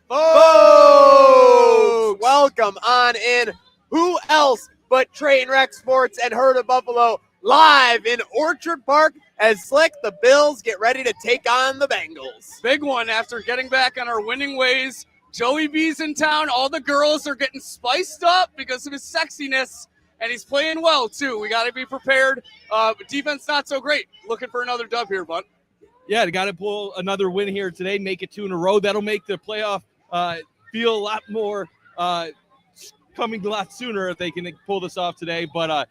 Folks, welcome on in. Who else but Trainwreck Sports and Herd of Buffalo live in Orchard Park as Slick, the Bills, get ready to take on the Bengals. Big one after getting back on our winning ways. Joey B's in town. All the girls are getting spiced up because of his sexiness, and he's playing well, too. We got to be prepared. Defense not so great. Looking for another dub here, bud. Yeah, they got to pull another win here today, make it 2 in a row. That'll make the playoff feel a lot more coming a lot sooner if they can pull this off today. But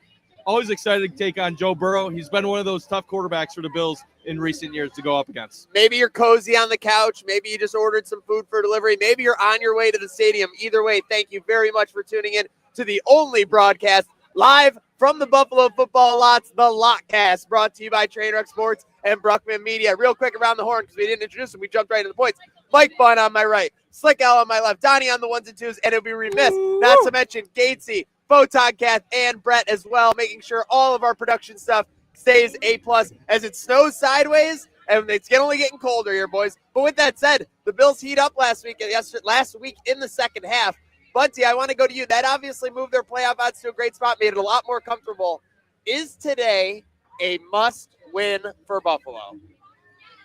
always excited to take on Joe Burrow. He's been one of those tough quarterbacks for the Bills in recent years to go up against. Maybe you're cozy on the couch. Maybe you just ordered some food for delivery. Maybe you're on your way to the stadium. Either way, thank you very much for tuning in to the only broadcast live from the Buffalo football lots, the LOTCAST, brought to you by Trainwreck Sports and Bruckman Media. Real quick around the horn, because we didn't introduce him. We jumped right into the points. Mike Bunn on my right, Slick Al on my left, Donnie on the ones and twos, and it would be remiss not to mention Gatesy, Photon Kath, and Brett as well, making sure all of our production stuff stays A+ as it snows sideways, and it's only getting colder here, boys. But with that said, the Bills heat up last week in the second half. Bunty, I want to go to you. That obviously moved their playoff odds to a great spot, made it a lot more comfortable. Is today a must-win for Buffalo?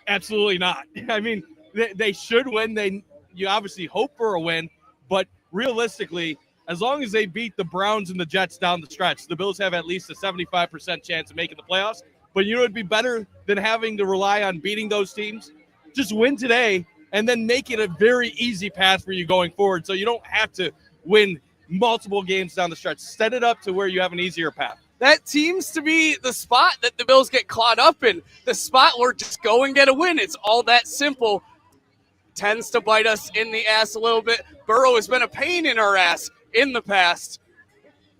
Absolutely not. I mean, they should win. You obviously hope for a win, but realistically, as long as they beat the Browns and the Jets down the stretch, the Bills have at least a 75% chance of making the playoffs. But you know what would be better than having to rely on beating those teams? Just win today and then make it a very easy path for you going forward, so you don't have to win multiple games down the stretch. Set it up to where you have an easier path. That seems to be the spot that the Bills get caught up in, the spot where just go and get a win. It's all that simple. Tends to bite us in the ass a little bit. Burrow has been a pain in our ass in the past.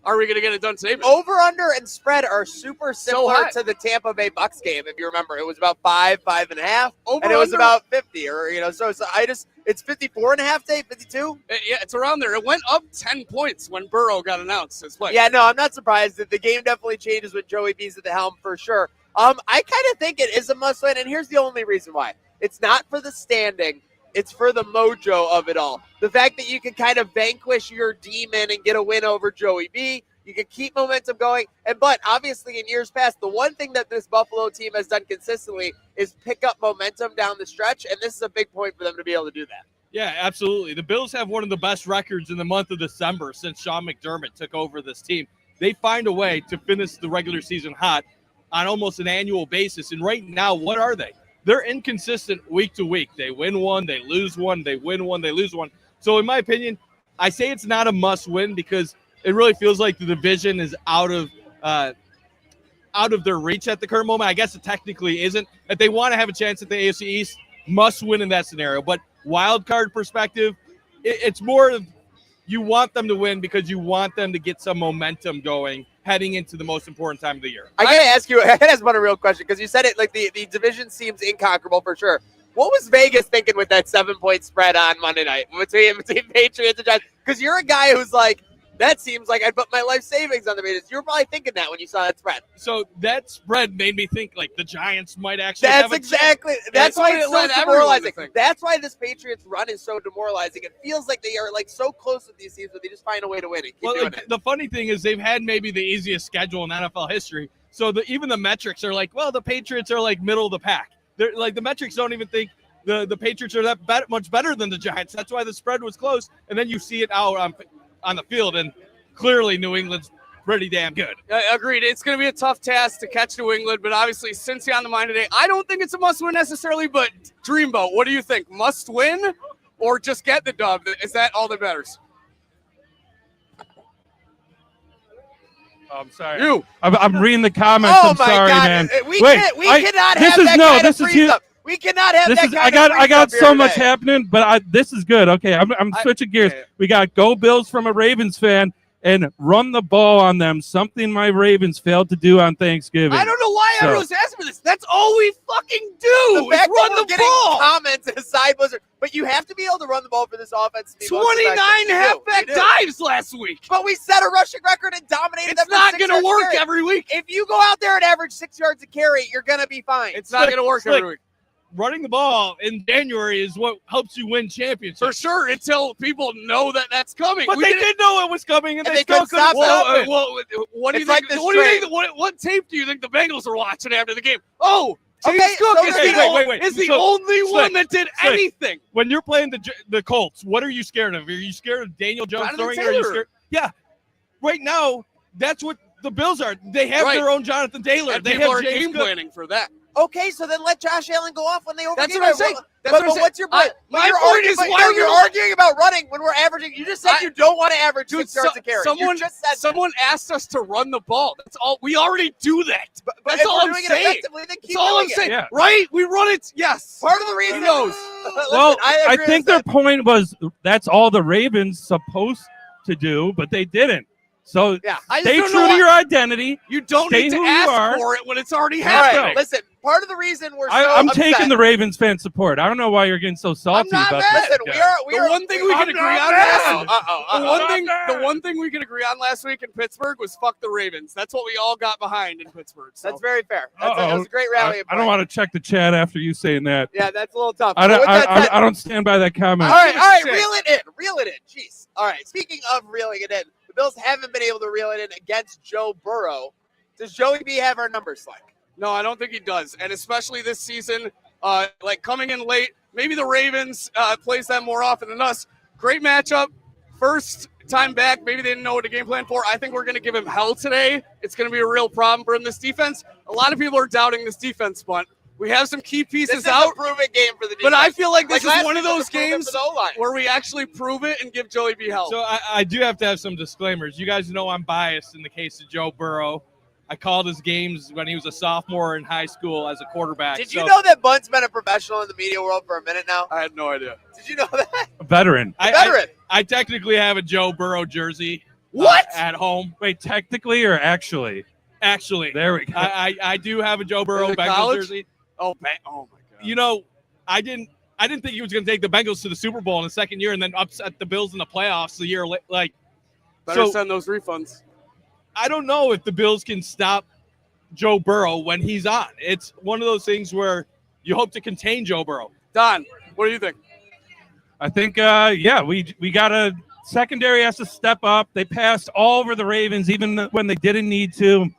Are we going to get it done today? Over, under, and spread are super similar to the Tampa Bay Bucks game. If you remember, it was about 5.5, and it was about 50. It's 54.5 today, 52. Yeah, it's around there. It went up 10 points when Burrow got announced as play. Yeah, no, I'm not surprised that the game definitely changes with Joey B's at the helm for sure. I kind of think it is a must win, and here's the only reason why. It's not for the standing. It's for the mojo of it all. The fact that you can kind of vanquish your demon and get a win over Joey B. You can keep momentum going. But obviously in years past, the one thing that this Buffalo team has done consistently is pick up momentum down the stretch. And this is a big point for them to be able to do that. Yeah, absolutely. The Bills have one of the best records in the month of December since Sean McDermott took over this team. They find a way to finish the regular season hot on almost an annual basis. And right now, what are they? They're inconsistent week to week. They win one, they lose one, they win one, they lose one. So in my opinion, I say it's not a must win because it really feels like the division is out of their reach at the current moment. I guess it technically isn't. If they want to have a chance at the AFC East, must win in that scenario. But wild card perspective, it's more of you want them to win because you want them to get some momentum going heading into the most important time of the year. I got to ask you, I got to ask one a real question because you said it like the division seems inconquerable for sure. What was Vegas thinking with that 7-point spread on Monday night between Patriots and Giants? Because you're a guy who's like, that seems like I'd put my life savings on the Patriots. You were probably thinking that when you saw that spread. So that spread made me think like the Giants might actually That's why it's so demoralizing. That's why this Patriots run is so demoralizing. It feels like they are like so close with these teams, but they just find a way to win it. The funny thing is they've had maybe the easiest schedule in NFL history. So even the metrics are like, well, the Patriots are like middle of the pack. They're like the metrics don't even think the Patriots are that much better than the Giants. That's why the spread was close. And then you see it out on the field, and clearly New England's pretty damn good. Agreed. It's going to be a tough task to catch New England, but obviously Cincy on the mind today. I don't think it's a must-win necessarily, but Dreamboat, what do you think? Must win or just get the dub? Is that all that matters? I'm sorry. I'm reading the comments. Oh, I'm sorry, God. man. We cannot have that kind of freeze-up. We cannot have that kind of freeze-up. I got so much happening, but this is good. Okay, I'm switching gears. We got Go Bills from a Ravens fan and run the ball on them, something my Ravens failed to do on Thanksgiving. I don't know why everyone's asking for this. That's all we fucking do. The fact run that the ball. Comments aside, but you have to be able to run the ball for this offense. 29 halfback dives last week. But we set a rushing record and dominated them. It's not going to work every week. If you go out there and average 6 yards a carry, you're going to be fine. It's not going to work every week. running the ball in January is what helps you win championships. For sure, until people know that that's coming. But they did know it was coming, and they still couldn't couldn't stop it. What do you It's like think? this What do you trade. think? What tape do you think the Bengals are watching after the game? Oh, James Okay, Cook so is there's- the So, only one Slick, that did Slick. anything. When you're playing the Colts, what are you scared of? Are you scared of Daniel Jones Jonathan throwing it? Or are you Taylor. scared? Yeah. Right now, that's what the Bills are. They have Right. their own Jonathan Taylor. And They people have are James game Cook. planning for that. Okay, so then let Josh Allen go off when they overgame. That's what I'm saying. That's But what I'm saying. what's your point? My You're point arguing- is, but why no, are you're you arguing about running when we're averaging? You just said you don't want to average 6 yards a carry. Someone You just said someone asked us to run the ball. That's all. We already do that. But That's if all we're I'm doing it saying. effectively, then keep That's all I'm doing it. saying. Yeah. Right? We run it. Yes. Part of the reason. He knows. Listen, Well, I agree think with their point was that's all the Ravens supposed to do, but they didn't. So Yeah. I just stay don't true know to why- your identity. You don't Stay need to who you ask are. for it when it's already All happening. right, listen. Part of the reason we're so I'm upset, taking the Ravens fan support. I don't know why you're getting so salty not about mad. this. Listen, we are The one thing we I'm can agree not on mad. last the one thing we can agree on last week in Pittsburgh was fuck the Ravens. That's what we all got behind in Pittsburgh. So. That's very fair. That was a great rally. I don't want to check the chat after you saying that. Yeah, that's a little tough. I But don't. with that said- I don't stand by that comment. All right, Shit. reel it in. Reel it in. Jeez. All right, speaking of reeling it in, the Bills haven't been able to reel it in against Joe Burrow. Does Joey B have our numbers, like? No, I don't think he does. And especially this season, like coming in late, maybe the Ravens plays them more often than us. Great matchup. First time back, maybe they didn't know what to game plan for. I think we're going to give him hell today. It's going to be a real problem for him, this defense. A lot of people are doubting this defense, but we have some key This pieces is out. a proven game for the defense. But I feel like this last is one of week was those a proven games for the O-line. where we actually prove it and give Joey B hell. So I do have to have some disclaimers. You guys know I'm biased in the case of Joe Burrow. I called his games when he was a sophomore in high school as a quarterback. Did you know that Bunt's been a professional in the media world for a minute now? I had no idea. Did you know that? A veteran. Veteran. I technically have a Joe Burrow jersey. What? At home. Wait, technically or actually? Actually. There we go. I do have a Joe Is Burrow it Bengals college? jersey. Oh my God. You know, I didn't think he was going to take the Bengals to the Super Bowl in the second year and then upset the Bills in the playoffs the year like. Better So send those refunds. I don't know if the Bills can stop Joe Burrow when he's on. It's one of those things where you hope to contain Joe Burrow. Don, what do you think? I think, we got a secondary has to step up. They passed all over the Ravens, even when they didn't need to. You want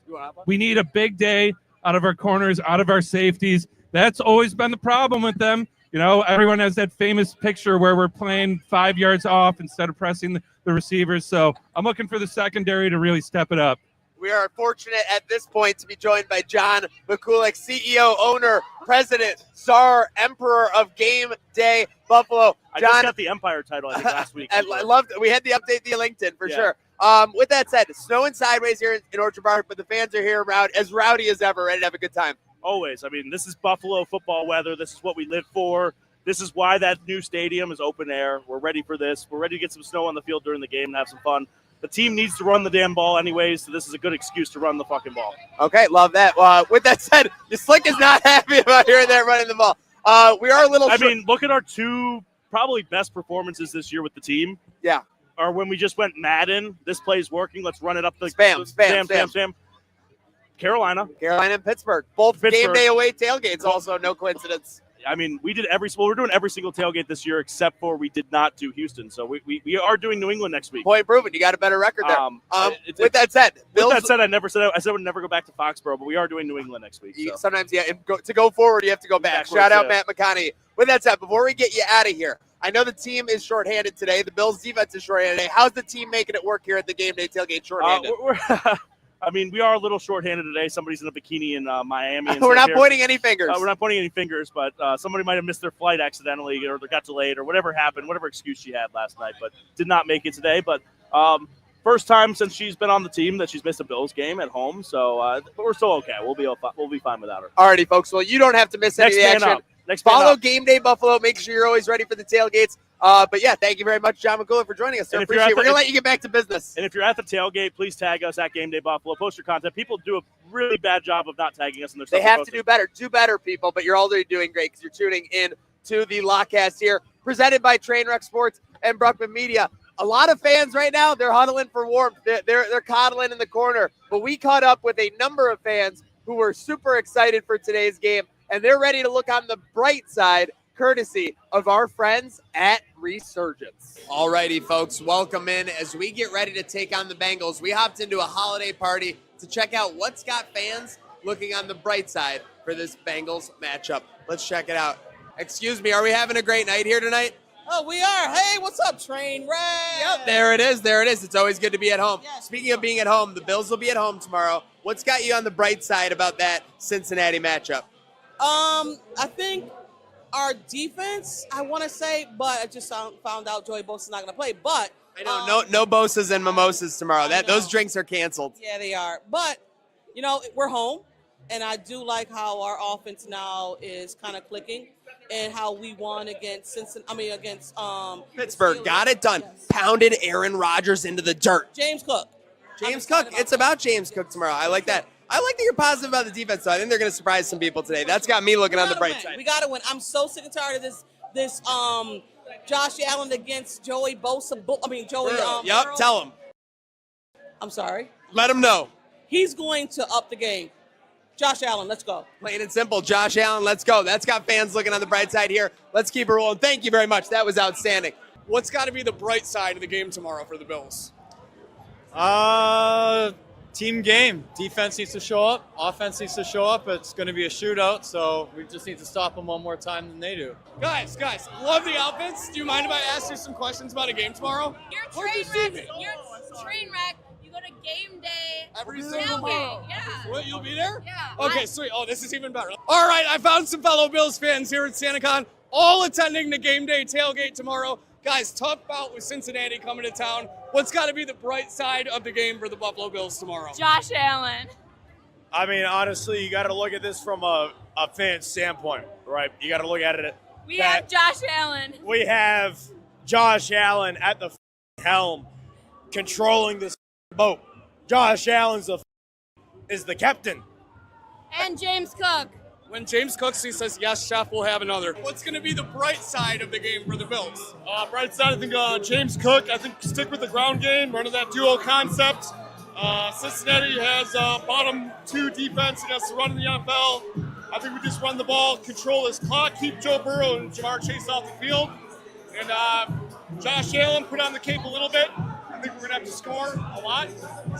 to hop on? We need a big day out of our corners, out of our safeties. That's always been the problem with them. You know, everyone has that famous picture where we're playing 5 yards off instead of pressing the receivers. So I'm looking for the secondary to really step it up. We are fortunate at this point to be joined by John Mikulik, CEO, owner, president, czar, emperor of Game Day Buffalo. I John, just got the Empire title, I think, last week. I loved. We had the update via LinkedIn for Yeah. sure. With that said, snowing sideways here in Orchard Park, but the fans are here as rowdy as ever, ready to have a good time. Always. I mean, this is Buffalo football weather. This is what we live for. This is why that new stadium is open air. We're ready for this. We're ready to get some snow on the field during the game and have some fun. The team needs to run the damn ball anyways, so this is a good excuse to run the fucking ball. Okay, love that. With that said, Slick is not happy about hearing that running the ball. We are a little. I mean, look at our two probably best performances this year with the team. Yeah. Or when we just went Madden, this play's working. Let's run it up the Spam. Carolina Carolina and Pittsburgh, both game Pittsburgh. day away tailgates. Also, no coincidence. I mean, we did we're doing every single tailgate this year except for we did not do Houston. So we are doing New England next week. Point proven. You got a better record there. With that said, With that said, I said I would never go back to Foxborough, but we are doing New England next week. So. Sometimes, yeah, to go forward, you have to go back. Backwards, Shout out yeah. Matt McConaughey. With that said, before we get you out of here, I know the team is shorthanded today. The Bills' defense is shorthanded today. How's the team making it work here at the Game Day Tailgate shorthanded? I mean, we are a little shorthanded today. Somebody's in a bikini in Miami. We're not pointing any fingers. We're not pointing any fingers, but somebody might have missed their flight accidentally or they got delayed or whatever happened, whatever excuse she had last night, but did not make it today. But first time since she's been on the team that she's missed a Bills game at home. So, but we're still okay. We'll be fine without her. Alrighty, folks. Well, you don't have to miss any of the action. Follow Game Day Buffalo. Make sure you're always ready for the tailgates. But yeah, thank you very much, John McCullough, for joining us, sir. Appreciate it. We're gonna let you get back to business. And if you're at the tailgate, please tag us at Game Day Buffalo. Post your content. People do a really bad job of not tagging us in their stuff. They have to do better. Do better, people. But you're already doing great because you're tuning in to the LOTCAST here, presented by Trainwreck Sports and Bruckman Media. A lot of fans right now, they're huddling for warmth. They're coddling in the corner. But we caught up with a number of fans who were super excited for today's game. and they're ready to look on the bright side, courtesy of our friends at Resurgence. Alrighty, folks, welcome in. As we get ready to take on the Bengals, we hopped into a holiday party to check out what's got fans looking on the bright side for this Bengals matchup. Let's check it out. Excuse me, are we having a great night here tonight? Oh, we are. Hey, what's up, train wreck? Yep, there it is. There it is. It's always good to be at home. Yes. Speaking of being at home, the Bills will be at home tomorrow. What's got you on the bright side about that Cincinnati matchup? I think our defense, I want to say, but I just found out Joey Bosa's not going to play. But I know no Bosas and mimosas tomorrow. Those drinks are canceled. Yeah, they are. But, we're home, and I do like how our offense now is kind of clicking. And how we won against Pittsburgh. Steelers. Got it done. Yes. Pounded Aaron Rodgers into the dirt. James Cook. James Cook. It's about James Cook tomorrow. I like that. I like that you're positive about the defense, so I think they're going to surprise some people today. That's got me looking on the bright side. We got to win. I'm so sick and tired of this Josh Allen against Joey Bosa. Yep, tell him. I'm sorry. Let him know. He's going to up the game. Josh Allen, let's go. Plain and simple. Josh Allen, let's go. That's got fans looking on the bright side here. Let's keep it rolling. Thank you very much. That was outstanding. What's got to be the bright side of the game tomorrow for the Bills? Team game. Defense needs to show up. Offense needs to show up. It's going to be a shootout, so we just need to stop them one more time than they do. Guys, love the outfits. Do you mind if I ask you some questions about a game tomorrow? You're train wreck. You're train wreck. You go to game day. Every single tomorrow. Yeah. What, you'll be there? Yeah. Okay, sweet. Oh, this is even better. All right, I found some fellow Bills fans here at SantaCon, all attending the game day tailgate tomorrow. Guys, tough bout with Cincinnati coming to town. What's got to be the bright side of the game for the Buffalo Bills tomorrow? Josh Allen. I mean, honestly, you got to look at this from a fan standpoint, right? You got to look at it. We have Josh Allen. We have Josh Allen at the helm, controlling this boat. Josh Allen's is the captain. And James Cook. When James Cook says, yes, chef, we'll have another. What's going to be the bright side of the game for the Bills? Bright side, I think James Cook, I think stick with the ground game, running that duo concept. Cincinnati has bottom two defense against the run in the NFL. I think we just run the ball, control this clock, keep Joe Burrow and Jamar Chase off the field. And Josh Allen put on the cape a little bit. I think we're going to have to score a lot.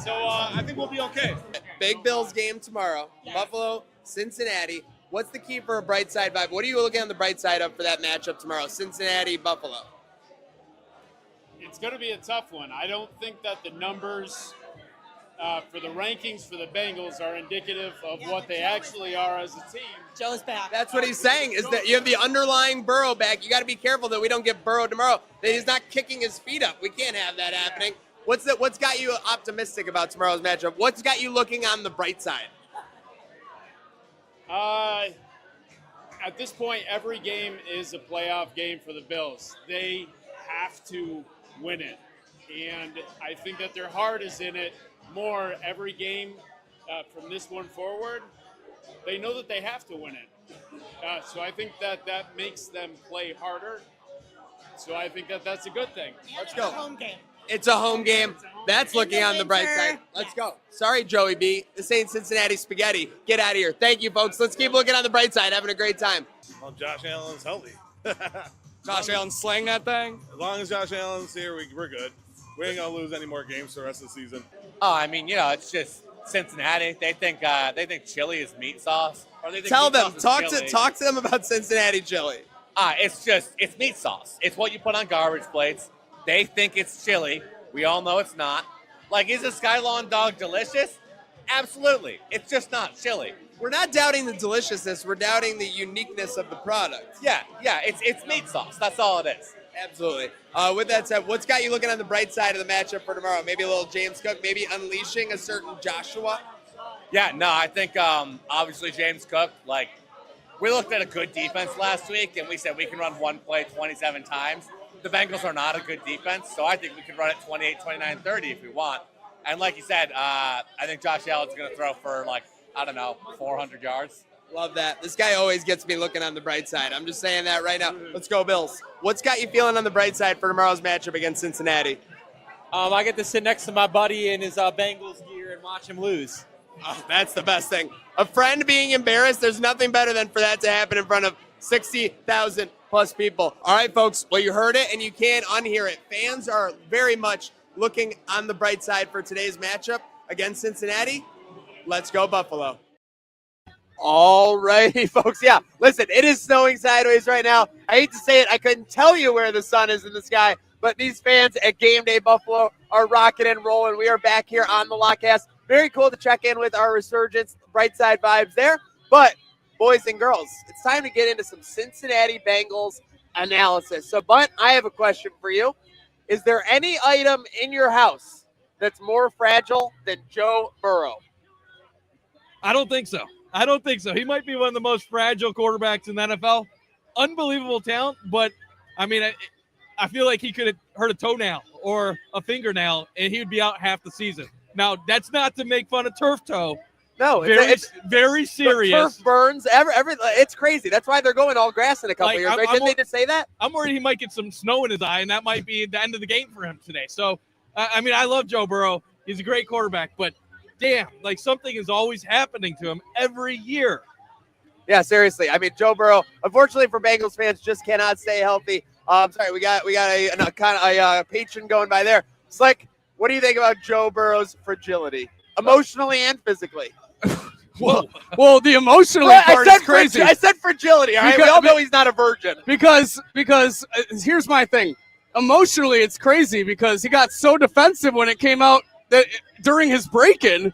So I think we'll be okay. Big Bills game tomorrow. Buffalo, Cincinnati. What's the key for a bright side vibe? What are you looking on the bright side of for that matchup tomorrow? Cincinnati, Buffalo. It's going to be a tough one. I don't think that the numbers for the rankings for the Bengals are indicative of what they actually are as a team. Joe's back. That's what he's saying, is that you have the underlying Burrow back. You got to be careful that we don't get Burrow tomorrow, that he's not kicking his feet up. We can't have that happening. What's got you optimistic about tomorrow's matchup? What's got you looking on the bright side? At this point, every game is a playoff game for the Bills. They have to win it. And I think that their heart is in it more every game from this one forward. They know that they have to win it. So I think that makes them play harder. So I think that that's a good thing. Let's go. It's a home game. That's looking on the bright side. Let's go. Sorry, Joey B. This ain't Cincinnati spaghetti. Get out of here. Thank you, folks. Let's keep looking on the bright side. Having a great time. Well, Josh Allen's healthy. Josh Allen slang that thing? As long as Josh Allen's here, we're good. We ain't going to lose any more games for the rest of the season. Oh, I mean, it's just Cincinnati. They think chili is meat sauce. Or they think Tell meat them. sauce is chili. Talk to them about Cincinnati chili. It's meat sauce. It's what you put on garbage plates. They think it's chili. We all know it's not. Like, is a Skylon dog delicious? Absolutely. It's just not chili. We're not doubting the deliciousness. We're doubting the uniqueness of the product. Yeah. It's meat sauce. That's all it is. Absolutely. With that said, what's got you looking on the bright side of the matchup for tomorrow? Maybe a little James Cook, maybe unleashing a certain Joshua? Yeah, no, I think obviously James Cook, we looked at a good defense last week, and we said we can run one play 27 times. The Bengals are not a good defense, so I think we can run it 28, 29, 30 if we want. And like you said, I think Josh Allen's going to throw for, 400 yards. Love that. This guy always gets me looking on the bright side. I'm just saying that right now. Let's go, Bills. What's got you feeling on the bright side for tomorrow's matchup against Cincinnati? I get to sit next to my buddy in his Bengals gear and watch him lose. Oh, that's the best thing. A friend being embarrassed, there's nothing better than for that to happen in front of 60,000 plus people. All right, folks, well, you heard it and you can't unhear it. Fans are very much looking on the bright side for today's matchup against Cincinnati. Let's go, Buffalo. All righty, folks. Yeah, listen, it is snowing sideways right now. I hate to say it. I couldn't tell you where the sun is in the sky, but these fans at Game Day Buffalo are rocking and rolling. We are back here on the LOTCAST. Very cool to check in with our resurgence, bright side vibes there. But, boys and girls, it's time to get into some Cincinnati Bengals analysis. So, Bunt, I have a question for you. Is there any item in your house that's more fragile than Joe Burrow? I don't think so. He might be one of the most fragile quarterbacks in the NFL. Unbelievable talent, but, I mean, I feel like he could have hurt a toenail or a fingernail, and he would be out half the season. Now, that's not to make fun of turf toe. No, it's very serious. Turf burns. It's crazy. That's why they're going all grass in a couple years, right? Didn't they just say that? I'm worried he might get some snow in his eye, and that might be the end of the game for him today. So, I mean, I love Joe Burrow. He's a great quarterback, but damn, like something is always happening to him every year. Yeah, seriously. I mean, Joe Burrow, unfortunately for Bengals fans, just cannot stay healthy. Sorry, we got a patron going by there. Slick, what do you think about Joe Burrow's fragility, emotionally and physically? Well, the emotional part is crazy. I said fragility. All right, we all know he's not a virgin. Because here's my thing. Emotionally, it's crazy because he got so defensive when it came out that during his break-in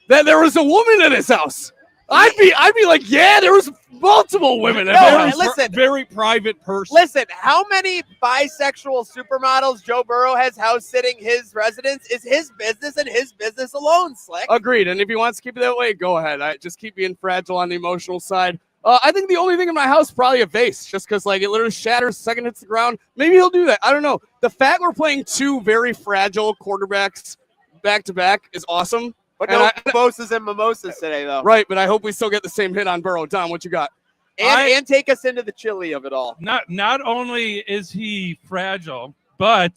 that there was a woman in his house. I'd be like, yeah, there was multiple women. Listen, very private person. Listen, how many bisexual supermodels Joe Burrow has house sitting his residence is his business and his business alone, Slick. Agreed. And if he wants to keep it that way, go ahead. I just keep being fragile on the emotional side. I think the only thing in my house is probably a vase, just because like it literally shatters the second it hits the ground. Maybe he'll do that. I don't know. The fact we're playing two very fragile quarterbacks back to back is awesome. But no mimosas and mimosas today, though. Right, but I hope we still get the same hit on Burrow. Don, what you got? And take us into the chili of it all. Not only is he fragile, but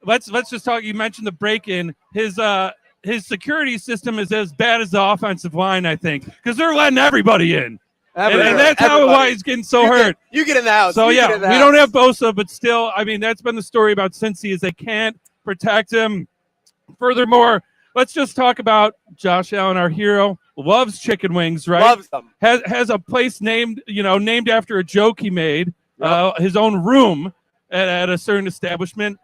let's just talk. You mentioned the break-in. His security system is as bad as the offensive line, I think, because they're letting everybody in. And that's why he's getting so hurt. You get in the house. So, we don't have Bosa, but still, I mean, that's been the story about Cincy is they can't protect him. Furthermore, let's just talk about Josh Allen, our hero. Loves chicken wings, right? Loves them. Has a place named after a joke he made. His own room at a certain establishment.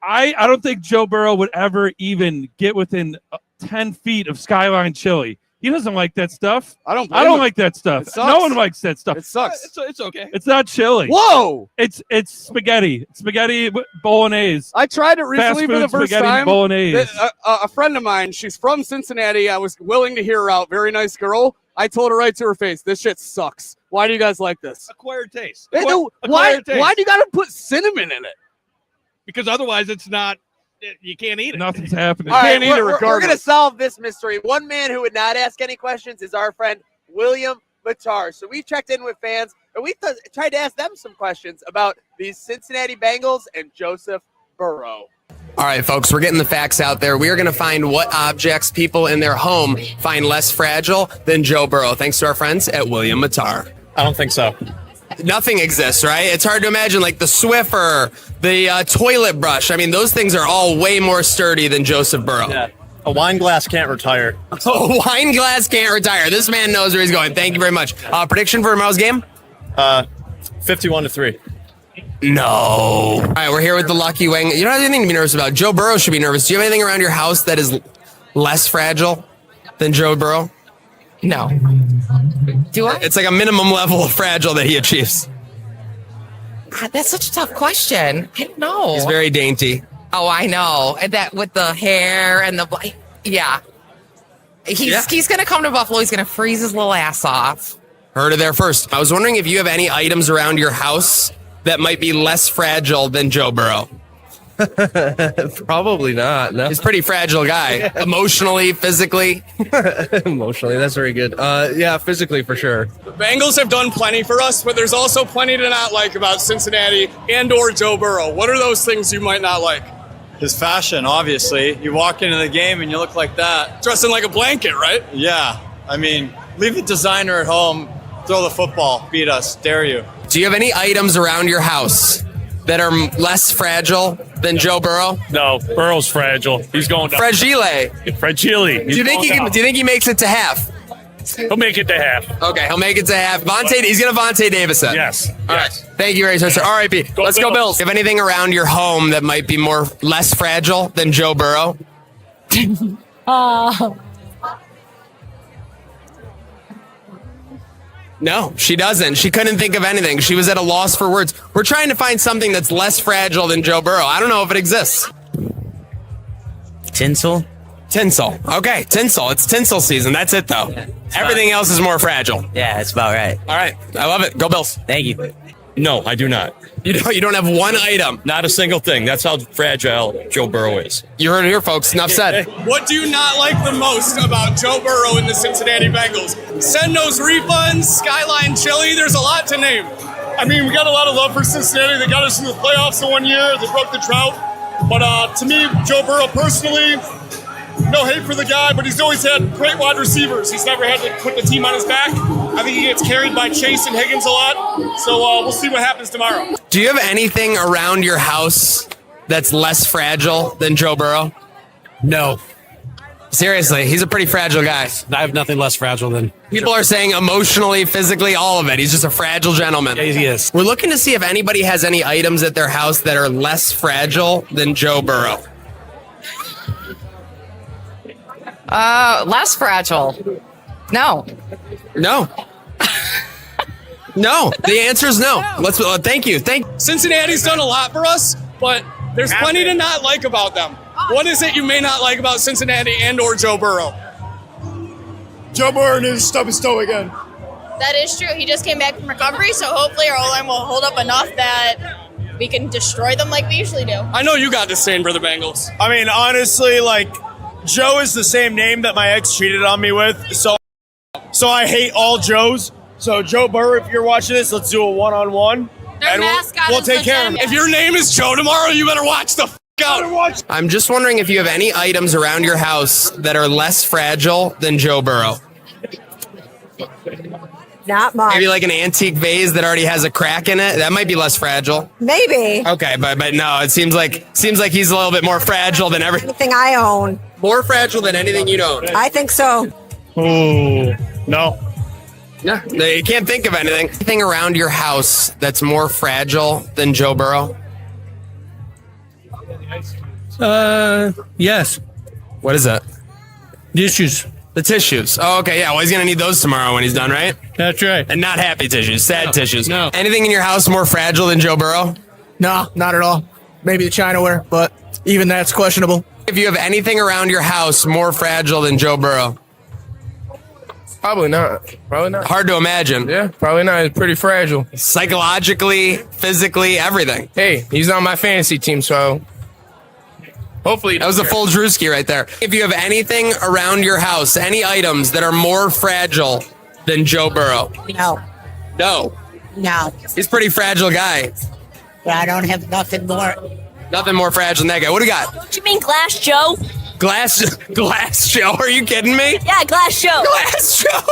I don't think Joe Burrow would ever even get within 10 feet of Skyline Chili. He doesn't like that stuff. I don't like that stuff. No one likes that stuff. It sucks. It's okay. It's not chili. Whoa! It's spaghetti. Spaghetti bolognese. I tried it recently for the first time. Bolognese. A friend of mine, she's from Cincinnati. I was willing to hear her out. Very nice girl. I told her right to her face, this shit sucks. Why do you guys like this? Acquired taste. Why do you got to put cinnamon in it? Because otherwise it's not. You can't eat it. Nothing's happening. All right, we're going to solve this mystery. One man who would not ask any questions is our friend William Matar. So we checked in with fans, and we tried to ask them some questions about these Cincinnati Bengals and Joseph Burrow. All right, folks, we're getting the facts out there. We are going to find what objects people in their home find less fragile than Joe Burrow, thanks to our friends at William Matar. I don't think so. Nothing exists, right? It's hard to imagine, like the Swiffer, the toilet brush. I mean, those things are all way more sturdy than Joseph Burrow. Yeah. A wine glass can't retire. A wine glass can't retire. This man knows where he's going. Thank you very much. Prediction for tomorrow's game? 51-3. No. All right, we're here with the Lucky Wing. You don't have anything to be nervous about. Joe Burrow should be nervous. Do you have anything around your house that is less fragile than Joe Burrow? No. Do I? It's like a minimum level of fragile that he achieves. God, that's such a tough question. I don't know. He's very dainty. Oh, I know. And that with the hair and the yeah. He's going to come to Buffalo. He's going to freeze his little ass off. Heard it there first. I was wondering if you have any items around your house that might be less fragile than Joe Burrow. Probably not. No. He's a pretty fragile guy. Emotionally, physically. Emotionally, that's very good. Yeah, physically for sure. The Bengals have done plenty for us, but there's also plenty to not like about Cincinnati and or Joe Burrow. What are those things you might not like? His fashion, obviously. You walk into the game and you look like that. Dressing like a blanket, right? Yeah. I mean, leave the designer at home, throw the football, beat us, dare you. Do you have any items around your house that are less fragile than Joe Burrow? No, Burrow's fragile. He's going down. Fragile. Fragile. Do you think he makes it to half? He'll make it to half. Okay, he'll make it to half. He's gonna Vontae Davis it. Yes. All right. Thank you very much, sir. R.I.P. Let's go Bills. Do you have anything around your home that might be less fragile than Joe Burrow? No, she doesn't. She couldn't think of anything. She was at a loss for words. We're trying to find something that's less fragile than Joe Burrow. I don't know if it exists. Tinsel? Tinsel. Okay, tinsel. It's tinsel season. That's it, though. Everything else is more fragile. Yeah, that's about right. All right. I love it. Go Bills. Thank you. No, I do not. You don't have one item. Not a single thing. That's how fragile Joe Burrow is. You heard it here, folks. Enough said. What do you not like the most about Joe Burrow and the Cincinnati Bengals? Send those refunds, Skyline Chili. There's a lot to name. I mean, we got a lot of love for Cincinnati. They got us in the playoffs in 1 year. They broke the drought. But to me, Joe Burrow personally, no hate for the guy, but he's always had great wide receivers. He's never had to put the team on his back. I think he gets carried by Chase and Higgins a lot. So we'll see what happens tomorrow. Do you have anything around your house that's less fragile than Joe Burrow? No. Seriously, he's a pretty fragile guy. I have nothing less fragile than... People are saying emotionally, physically, all of it. He's just a fragile gentleman. Yeah, he is. We're looking to see if anybody has any items at their house that are less fragile than Joe Burrow. Less fragile. No. No. No. The answer is no. Let's. Thank you. Cincinnati's done a lot for us, but there's plenty to not like about them. What is it you may not like about Cincinnati and or Joe Burrow? Joe Burrow needs to stub his toe again. That is true. He just came back from recovery, so hopefully our O-line will hold up enough that we can destroy them like we usually do. I know you got this saying for the Bengals. I mean, honestly, Joe is the same name that my ex cheated on me with, so I hate all Joes. So Joe Burrow, if you're watching this, let's do a one-on-one. Their and mascot we'll is take the care of him. If your name is Joe tomorrow, you better watch the out. I'm just wondering if you have any items around your house that are less fragile than Joe Burrow. Not much. Maybe like an antique vase that already has a crack in it. That might be less fragile. Maybe. Okay, but no, it seems like he's a little bit more fragile than everything. Anything I own. More fragile than anything you own. I think so. Oh, no. Yeah, you can't think of anything. Anything around your house that's more fragile than Joe Burrow? Yes. What is that? Tissues. The tissues. Oh, okay, yeah. Well, he's gonna need those tomorrow when he's done, right? That's right. And not happy tissues, sad tissues. No. Anything in your house more fragile than Joe Burrow? No, not at all. Maybe the Chinaware, but even that's questionable. If you have anything around your house more fragile than Joe Burrow? Probably not. Hard to imagine. Yeah, probably not. It's pretty fragile. Psychologically, physically, everything. Hey, he's on my fantasy team, so hopefully that was a full Drewski right there. If you have anything around your house, any items that are more fragile than Joe Burrow? No. No. No. He's a pretty fragile guy. But I don't have nothing more. Nothing more fragile than that guy. What do you got? What you mean Glass Joe? Glass Joe? Are you kidding me? Yeah, Glass Joe. Glass Joe.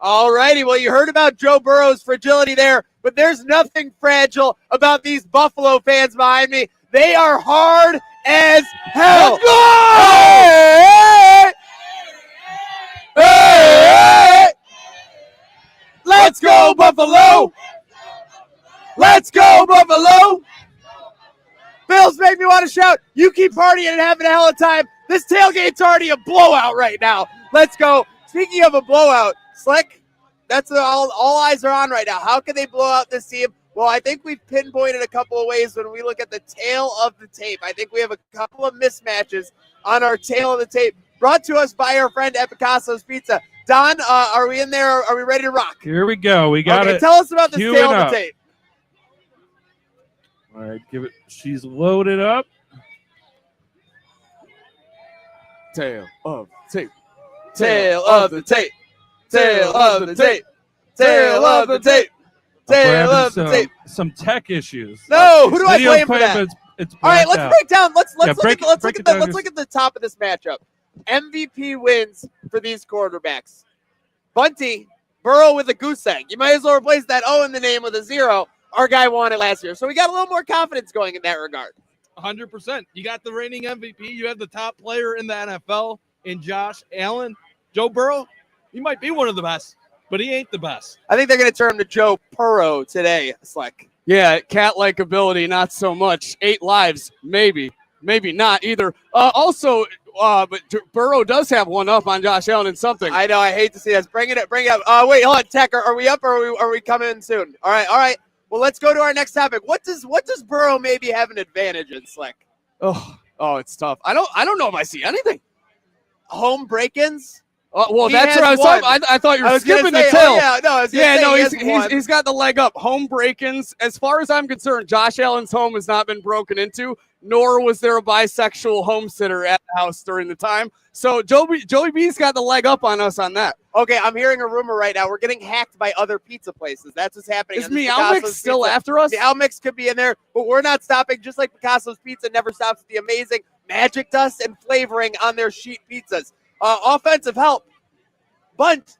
All righty. Well, you heard about Joe Burrow's fragility there, but there's nothing fragile about these Buffalo fans behind me. They are hard as hell. Let's go! Hey! Hey! Let's go, Buffalo! Let's go, Buffalo! Bills make me want to shout. You keep partying and having a hell of a time. This tailgate's already a blowout right now. Let's go. Speaking of a blowout, Slick, that's all eyes are on right now. How can they blow out this team? Well, I think we've pinpointed a couple of ways when we look at the tail of the tape. I think we have a couple of mismatches on our tail of the tape, brought to us by our friend at Picasso's Pizza. Don, are we in there? Are we ready to rock? Here we go. We got it. Tell us about this tail of the tape. All right, give it. She's loaded up. Tail of the tape. Tail of the tape. Tail of the tape. Tail of the tape. Say, We're having say, some tech issues. no, who do I Video blame for playing, that? but it's All right, blacked let's out. break down. Let's Yeah, look break at let's it look at down. let's look at the top of this matchup. MVP wins for these quarterbacks. Bunty, Burrow with a goose egg. You might as well replace that O in the name with a 0. Our guy won it last year, so we got a little more confidence going in that regard. 100%. You got the reigning MVP. You have the top player in the NFL in Josh Allen. Joe Burrow, he might be one of the best, but he ain't the best. I think they're going to turn him to Joe Burrow today, Slick. Yeah, cat-like ability, not so much. 8 lives, maybe not either. But Burrow does have one up on Josh Allen in something. I know. I hate to see this. Bring it up. Wait, hold on, Tech. Are we up or are we coming in soon? All right. Well, let's go to our next topic. What does Burrow maybe have an advantage in, Slick? Oh, it's tough. I don't know if I see anything. Home break-ins? Well, He that's has what I was one. talking. I thought you I were was gonna skipping say, the tail. oh, yeah, no, I was gonna say he's got the leg up. Home break-ins. As far as I'm concerned, Josh Allen's home has not been broken into, nor was there a bisexual home sitter at the house during the time. So Joey B's got the leg up on us on that. Okay, I'm hearing a rumor right now. We're getting hacked by other pizza places. That's what's happening. Is Meow Mix still after us? Meow Mix could be in there, but we're not stopping. Just like Picasso's Pizza never stops with the amazing magic dust and flavoring on their sheet pizzas. Offensive help. Bunt.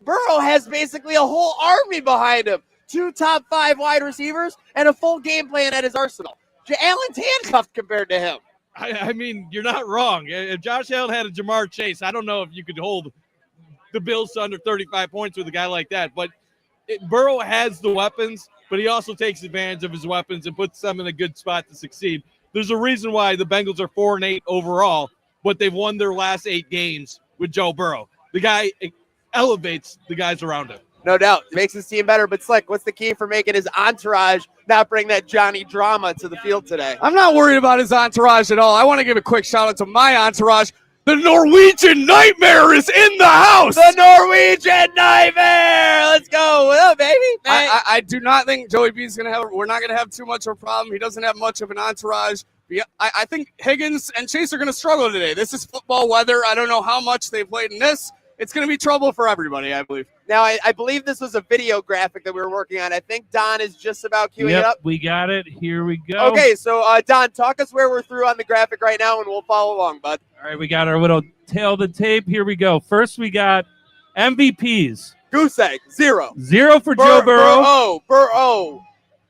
Burrow has basically a whole army behind him. 2 top 5 wide receivers and a full game plan at his arsenal. Allen's handcuffed compared to him. I mean, you're not wrong. If Josh Allen had a Jamar Chase, I don't know if you could hold the Bills to under 35 points with a guy like that. But Burrow has the weapons, but he also takes advantage of his weapons and puts them in a good spot to succeed. There's a reason why the Bengals are 4-8 overall, but they've won their last 8 games with Joe Burrow. The guy elevates the guys around him. No doubt. Makes his team better. But, Slick, what's the key for making his entourage not bring that Johnny drama to the field today? I'm not worried about his entourage at all. I want to give a quick shout out to my entourage. The Norwegian Nightmare is in the house. The Norwegian Nightmare. Let's go. Well, baby. I do not think Joey B is going to have – we're not going to have too much of a problem. He doesn't have much of an entourage. I think Higgins and Chase are going to struggle today. This is football weather. I don't know how much they played in this. It's going to be trouble for everybody, I believe. Now, I believe this was a video graphic that we were working on. I think Don is just about queuing it up. We got it. Here we go. Okay, so Don, talk us where we're through on the graphic right now, and we'll follow along, bud. All right, we got our little tail of the tape. Here we go. First, we got MVPs. Goose egg, 0. 0 for Joe Burrow. Burrow.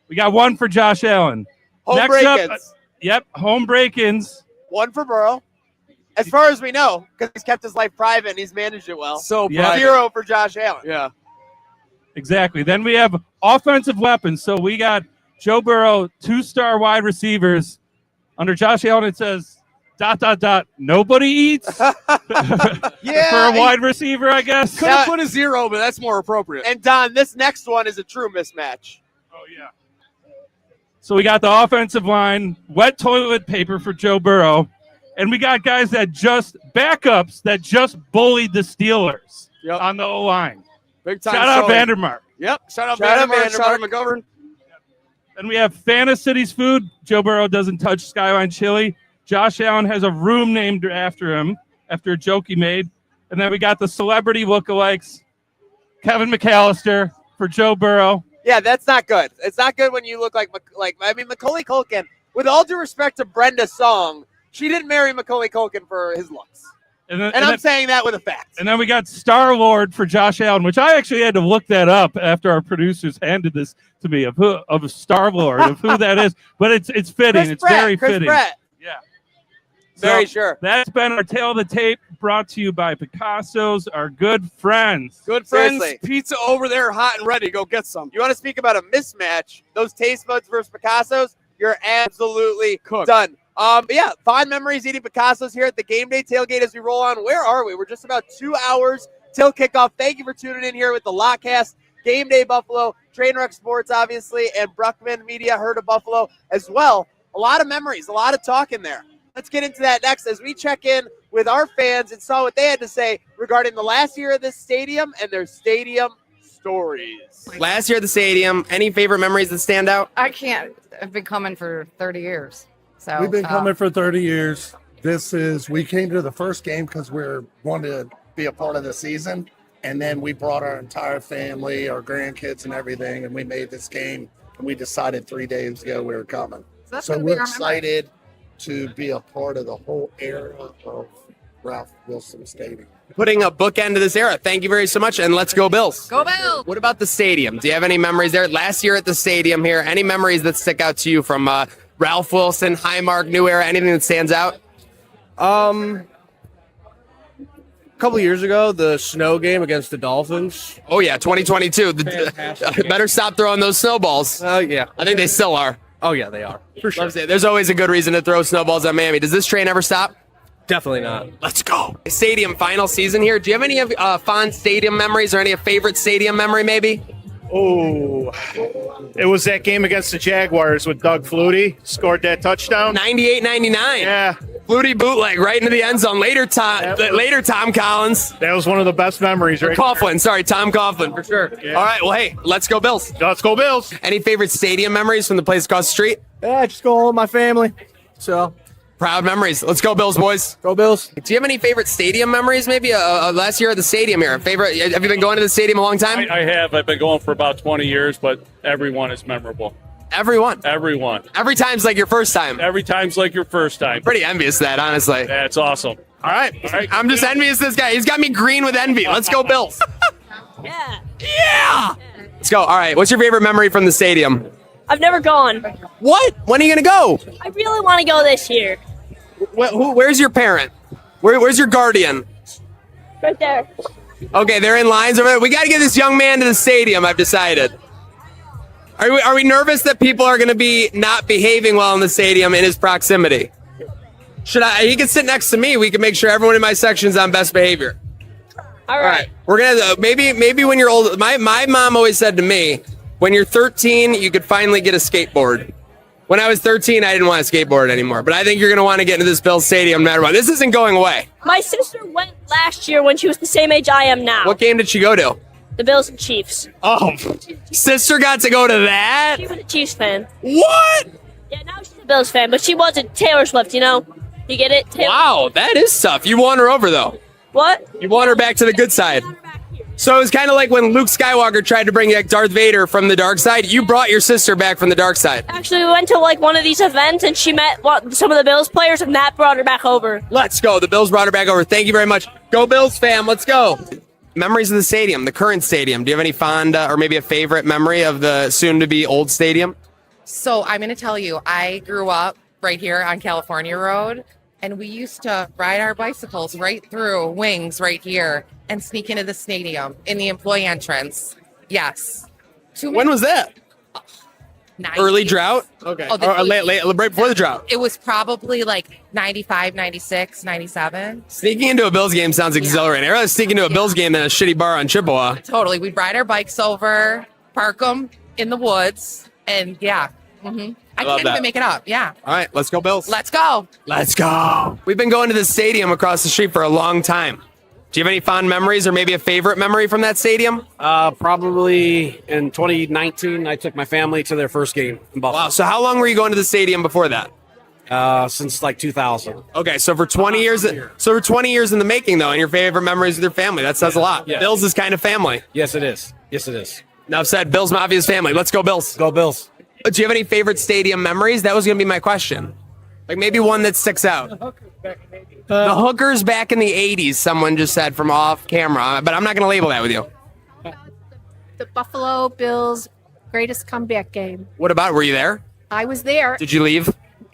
We got 1 for Josh Allen. Home Next break-ins. Up, home break-ins. 1 for Burrow. As far as we know, because he's kept his life private and he's managed it well. So Yeah. 0 for Josh Allen. Yeah. Exactly. Then we have offensive weapons. So we got Joe Burrow, 2-star wide receivers. Under Josh Allen, it says ... Nobody eats. Yeah. For a wide receiver, I guess. Could have put a 0, but that's more appropriate. And Don, this next one is a true mismatch. Oh, yeah. So we got the offensive line, wet toilet paper for Joe Burrow. And we got guys backups that just bullied the Steelers on the O-line. Big time. Shout out showing. Vandermark. Yep. Shout out Vandermark. Shout out McGovern. And we have Fanta City's food. Joe Burrow doesn't touch Skyline Chili. Josh Allen has a room named after him, after a joke he made. And then we got the celebrity lookalikes. Kevin McAllister for Joe Burrow. Yeah, that's not good. It's not good when you look like Macaulay Culkin. With all due respect to Brenda Song, she didn't marry Macaulay Culkin for his looks. And I'm saying that with a fact. And then we got Star-Lord for Josh Allen, which I actually had to look that up after our producers handed this to me of Star-Lord, of who that is. But it's fitting. It's very fitting. Pratt. Yeah. Very sure. That's been our Tale of the Tape, brought to you by Picasso's, our good friends. Good friends. Seriously. Pizza over there, hot and ready. Go get some. You want to speak about a mismatch? Those taste buds versus Picasso's, you're absolutely cooked. Done. But yeah, fond memories eating Picasso's here at the game day tailgate as we roll on. Where are we? We're just about 2 hours till kickoff. Thank you for tuning in here with the LOTCAST, Game Day Buffalo, Trainwreck Sports, obviously, and Bruckman Media, Herd of Buffalo as well. A lot of memories, a lot of talk in there. Let's get into that next as we check in with our fans and saw what they had to say regarding the last year of this stadium and their stadium stories. Last year at the stadium, any favorite memories that stand out? I can't. I've been coming for 30 years. So we've been coming for 30 years. We came to the first game because we're wanting to be a part of the season. And then we brought our entire family, our grandkids and everything, and we made this game. And we decided 3 days ago we were coming. So we're excited to be a part of the whole era of Ralph Wilson Stadium. Putting a bookend to this era. Thank you very so much, and let's go Bills. Go Bills! What about the stadium? Do you have any memories there? Last year at the stadium here, any memories that stick out to you from Ralph Wilson, Highmark, New Era, anything that stands out? A couple years ago, the snow game against the Dolphins. Oh, yeah, 2022. Better stop throwing those snowballs. Yeah. I think they still are. Oh, yeah, they are. For sure. There's always a good reason to throw snowballs at Miami. Does this train ever stop? Definitely not. Let's go. Stadium final season here. Do you have any fond stadium memories or any favorite stadium memory maybe? Oh, it was that game against the Jaguars with Doug Flutie. Scored that touchdown. 98-99. Yeah. Flutie bootleg right into the end zone. Later, Tom Collins. That was one of the best memories, right? Coughlin. Sorry, Tom Coughlin, for sure. Yeah. All right, well, hey, let's go Bills. Let's go Bills. Any favorite stadium memories from the place across the street? Yeah, just go home with my family. So proud memories. Let's go Bills, boys. Go Bills. Do you have any favorite stadium memories maybe? Last year at the stadium here. Have you been going to the stadium a long time? I have. I've been going for about 20 years, but everyone is memorable. Everyone? Everyone. Every time's like your first time? Every time's like your first time. Pretty envious of that, honestly. That's awesome. All right. I'm just envious of this guy. He's got me green with envy. Let's go Bills. Yeah! Let's go. All right. What's your favorite memory from the stadium? I've never gone. What? When are you going to go? I really want to go this year. Where's your parent? Where's your guardian? Right there. Okay, they're in lines over there. We got to get this young man to the stadium, I've decided. Are we nervous that people are going to be not behaving well in the stadium in his proximity? He can sit next to me. We can make sure everyone in my section's on best behavior. All right. We're going to, maybe when you're old, my mom always said to me, when you're 13, you could finally get a skateboard. When I was 13, I didn't want a skateboard anymore, but I think you're going to want to get into this Bills stadium no matter what. This isn't going away. My sister went last year when she was the same age I am now. What game did she go to? The Bills and Chiefs. Oh, sister got to go to that? She was a Chiefs fan. What? Yeah, now she's a Bills fan, but she was a Taylor Swift, you know? You get it? Wow, that is tough. You won her over, though. What? You won her back to the good side. So it was kind of like when Luke Skywalker tried to bring back Darth Vader from the dark side. You brought your sister back from the dark side. Actually, we went to one of these events, and she met some of the Bills players, and that brought her back over. Let's go. The Bills brought her back over. Thank you very much. Go Bills, fam. Let's go. Memories of the stadium, the current stadium. Do you have any fond or maybe a favorite memory of the soon-to-be old stadium? So I'm going to tell you, I grew up right here on California Road, and we used to ride our bicycles right through Wings right here and sneak into the stadium in the employee entrance. Yes. When was that? 90s. Early drought? Okay. Oh, right before the drought. It was probably like 95, 96, 97. Sneaking into a Bills game sounds exhilarating. I'd rather sneak into a Bills game than a shitty bar on Chippewa. Totally. We'd ride our bikes over, park them in the woods, and yeah. I love can't that. even make it up. Yeah. All right, let's go Bills. Let's go. Let's go. We've been going to the stadium across the street for a long time. Do you have any fond memories or maybe a favorite memory from that stadium? Probably in 2019, I took my family to their first game in Buffalo. Wow. So how long were you going to the stadium before that? Since like 2000. Okay, so for 20 years, in the making though, and your favorite memories with your family, that says a lot. Yeah. Bills is kind of family. Yes, it is. Yes, it is. Enough said. Bills Mafia's family. Let's go Bills. Go Bills. Do you have any favorite stadium memories? That was going to be my question. Like maybe one that sticks out. The hookers back in the 80s, someone just said from off camera, but I'm not going to label that with you. The Buffalo Bills' greatest comeback game. What about, were you there? I was there. Did you leave?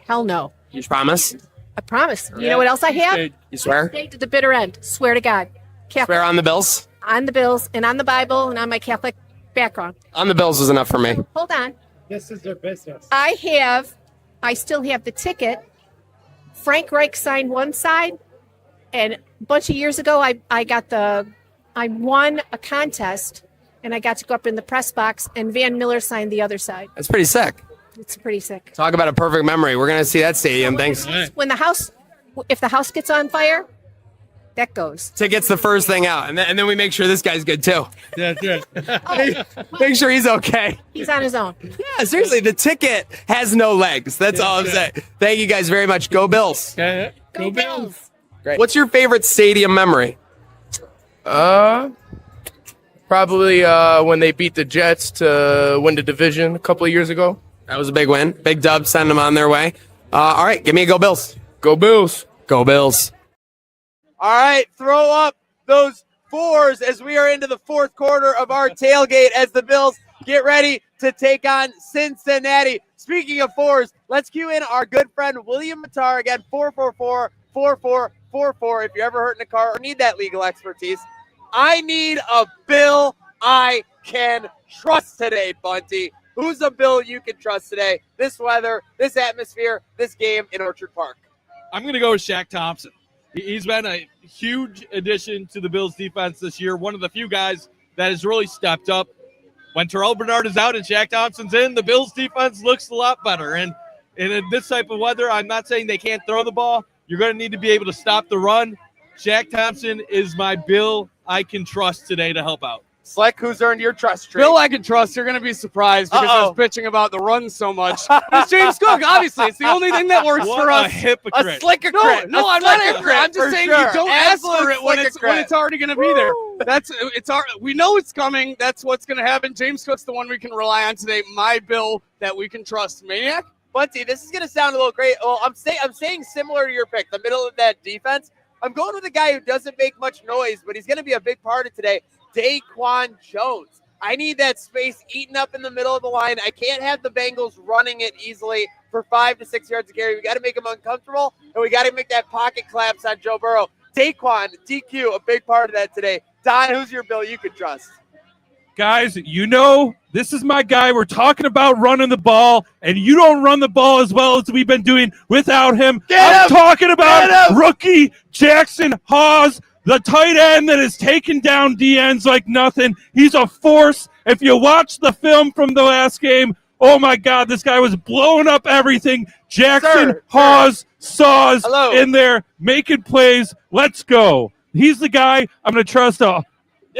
Hell no. You promise? I promise. You know what else I have? You swear? Stayed to the bitter end. Swear to God. Catholic. Swear on the Bills? On the Bills and on the Bible and on my Catholic background. On the Bills was enough for me. Hold on. This is their business. I still have the ticket. Frank Reich signed one side, and a bunch of years ago, I won a contest, and I got to go up in the press box, and Van Miller signed the other side. That's pretty sick. It's pretty sick. Talk about a perfect memory. We're going to see that stadium. Thanks. If the house gets on fire, that goes. Ticket's the first thing out, and then we make sure this guy's good too. Yeah, good. Make sure he's okay. He's on his own. Yeah, seriously, the ticket has no legs. That's all I'm saying. Thank you guys very much. Go Bills. Go Bills. Great. What's your favorite stadium memory? Probably when they beat the Jets to win the division a couple of years ago. That was a big win. Big dub, send them on their way. All right, give me a go Bills. Go Bills. Go Bills. All right, throw up those fours as we are into the fourth quarter of our tailgate as the Bills get ready to take on Cincinnati. Speaking of fours, let's cue in our good friend William Matar again, 444-4444. If you're ever hurt in a car or need that legal expertise, I need a Bill I can trust today, Bunty. Who's a Bill you can trust today? This weather, this atmosphere, this game in Orchard Park. I'm going to go with Shaq Thompson. He's been a huge addition to the Bills defense this year. One of the few guys that has really stepped up. When Terrell Bernard is out and Shaq Thompson's in, the Bills defense looks a lot better. And in this type of weather, I'm not saying they can't throw the ball. You're going to need to be able to stop the run. Shaq Thompson is my Bill I can trust today to help out. Slick, who's earned your trust, Trey? Bill I can trust. You're going to be surprised because I was bitching about the run so much. It's James Cook, obviously. It's the only thing that works for us. A hypocrite. A slick-a-crit. No, I'm not a hypocrite. I'm just saying you don't ask for it when it's already going to be there. We know it's coming. That's what's going to happen. James Cook's the one we can rely on today. My Bill that we can trust. Maniac? Bunty, this is going to sound a little great. Well, I'm saying similar to your pick, the middle of that defense. I'm going with a guy who doesn't make much noise, but he's going to be a big part of today, Daquan Jones. I need that space eaten up in the middle of the line. I can't have the Bengals running it easily for 5 to 6 yards of carry. We got to make them uncomfortable, and we got to make that pocket collapse on Joe Burrow. Daquan, DQ, a big part of that today. Don, who's your Bill you can trust? Guys, this is my guy. We're talking about running the ball, and you don't run the ball as well as we've been doing without him. I'm talking about rookie Jackson Hawes, the tight end that is taking down DNs like nothing. He's a force. If you watch the film from the last game, oh, my God, this guy was blowing up everything. Jackson Hawes saws in there making plays. Let's go. He's the guy I'm going to trust to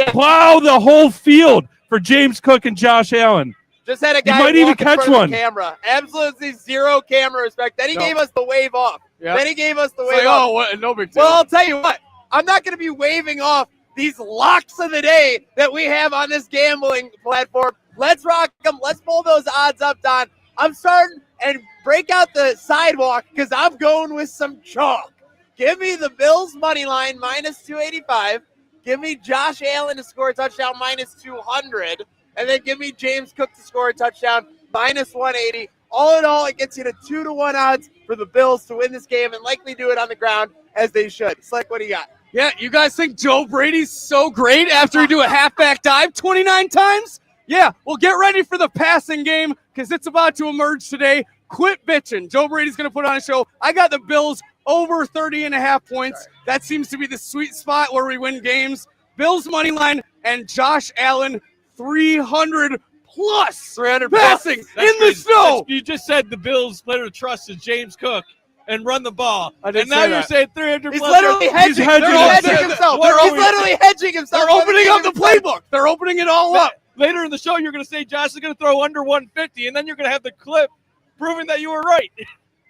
plow the whole field for James Cook and Josh Allen. Just had a guy might even catch one. Camera. Absolutely zero camera respect. Then he gave us the wave off. Yep. Then he gave us the wave off. Oh, what? No big deal. Well, I'll tell you what. I'm not going to be waving off these locks of the day that we have on this gambling platform. Let's rock them. Let's pull those odds up, Don. I'm starting and break out the sidewalk because I'm going with some chalk. Give me the Bills money line minus 285. Give me Josh Allen to score a touchdown minus 200. And then give me James Cook to score a touchdown minus 180. All in all, it gets you to 2-1 odds for the Bills to win this game and likely do it on the ground as they should. Slick, what do you got? Yeah, you guys think Joe Brady's so great after he do a halfback dive 29 times? Yeah, well, get ready for the passing game because it's about to emerge today. Quit bitching. Joe Brady's going to put on a show. I got the Bills over 30.5 points. That seems to be the sweet spot where we win games. Bills money line and Josh Allen 300 plus 300 passing in the snow. You just said the Bills better trust in James Cook and run the ball. And now you're saying 300 He's plus. literally hedging. He's hedging himself. He's literally hedging himself. They're opening up the playbook. They're opening it all up. Later in the show, you're going to say Josh is going to throw under 150, and then you're going to have the clip proving that you were right.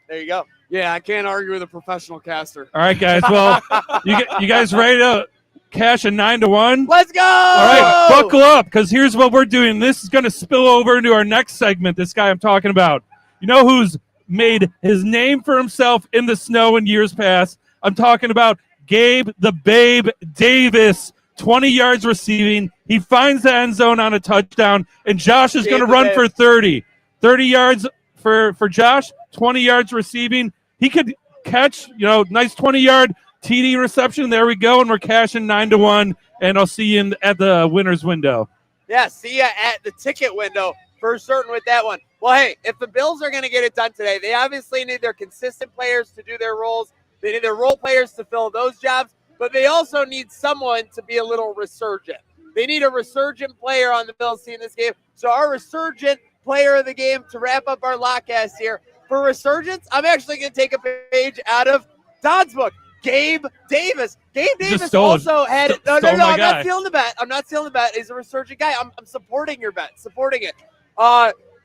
There you go. Yeah, I can't argue with a professional caster. All right, guys. Well, you guys ready to cash a 9-1? Let's go! All right, buckle up because here's what we're doing. This is going to spill over into our next segment, this guy I'm talking about. You know who's made his name for himself in the snow in years past? I'm talking about Gabe the Babe Davis. 20 yards receiving. He finds the end zone on a touchdown, and Josh is going to run for 30. 30 yards for Josh, 20 yards receiving. He could catch, nice 20-yard TD reception. There we go, and we're cashing 9-1, and I'll see you at the winner's window. Yeah, see you at the ticket window for certain with that one. Well, hey, if the Bills are going to get it done today, they obviously need their consistent players to do their roles. They need their role players to fill those jobs. But they also need someone to be a little resurgent. They need a resurgent player on the Bills team in this game. So our resurgent player of the game to wrap up our LOTCAST here. For resurgence, I'm actually going to take a page out of Don's book. Gabe Davis. Gabe Davis also had – no, I'm not stealing the bet. I'm not stealing the bet. He's a resurgent guy. I'm supporting your bet, supporting it.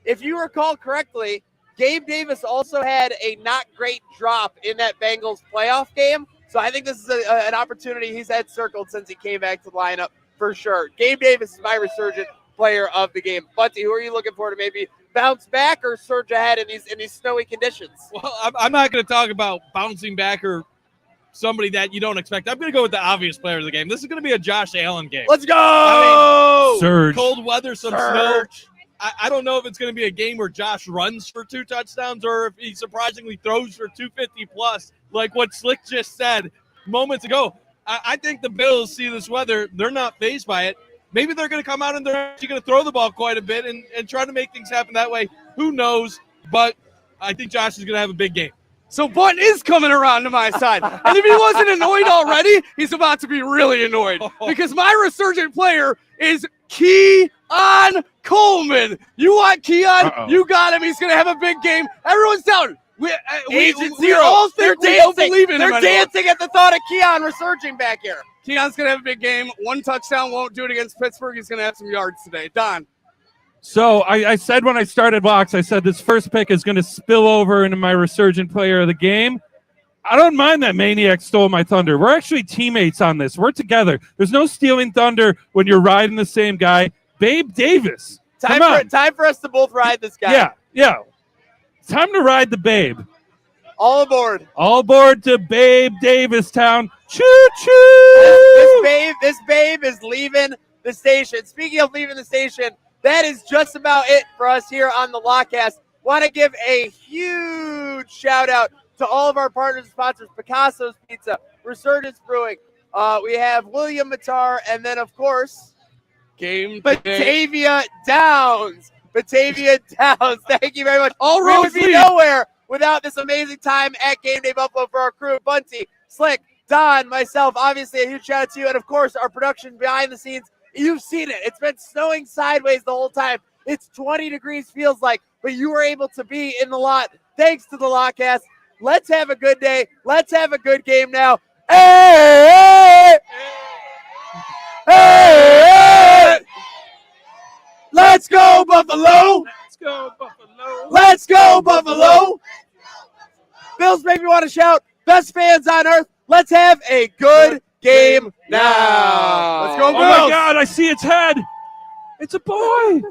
If you recall correctly, Gabe Davis also had a not great drop in that Bengals playoff game. So I think this is an opportunity he's had circled since he came back to the lineup for sure. Gabe Davis is my resurgent player of the game. Bunty, who are you looking for to maybe bounce back or surge ahead in these snowy conditions? Well, I'm not going to talk about bouncing back or somebody that you don't expect. I'm going to go with the obvious player of the game. This is going to be a Josh Allen game. Let's go! I mean, Surge. Cold weather, some snow. I don't know if it's going to be a game where Josh runs for 2 touchdowns or if he surprisingly throws for 250 plus, like what Slick just said moments ago. I think the Bills see this weather. They're not fazed by it. Maybe they're going to come out and they're actually going to throw the ball quite a bit and try to make things happen that way. Who knows? But I think Josh is going to have a big game. So Button is coming around to my side. And if he wasn't annoyed already, he's about to be really annoyed. Because my resurgent player is Keon Coleman. You want Keon? You got him. He's going to have a big game. Everyone's down. We all think we don't believe in him anymore. They're dancing at the thought of Keon resurging back here. Keon's going to have a big game. 1 touchdown won't do it against Pittsburgh. He's going to have some yards today. Don. So I said when I started Locks, I said this first pick is going to spill over into my resurgent player of the game. I don't mind that Maniac stole my thunder. We're actually teammates on this. We're together. There's no stealing thunder when you're riding the same guy. Babe Davis. Time for us to both ride this guy. Yeah. Time to ride the Babe. All aboard. All aboard to Babe Davis Town. Choo-choo! This babe is leaving the station. Speaking of leaving the station, that is just about it for us here on the LOTCAST. Want to give a huge shout out to all of our partners and sponsors: Picasso's Pizza, Resurgence Brewing. We have William Matar, and then of course, Batavia Downs. Batavia Downs. Thank you very much. All we roads would be lead. nowhere without this amazing time at Game Day Buffalo for our crew: Bunty, Slick, Don, myself. Obviously, a huge shout out to you, and of course, our production behind the scenes. You've seen it. It's been snowing sideways the whole time. It's 20 degrees, feels like, but you were able to be in the lot thanks to the LOTCAST. Let's have a good day. Let's have a good game now. Hey! Hey! Let's go, Buffalo! Let's go, Buffalo! Let's go, Buffalo! Bills make me want to shout, best fans on earth. Let's have a good game now. Let's go, Bills! Oh my God, I see its head. It's a boy.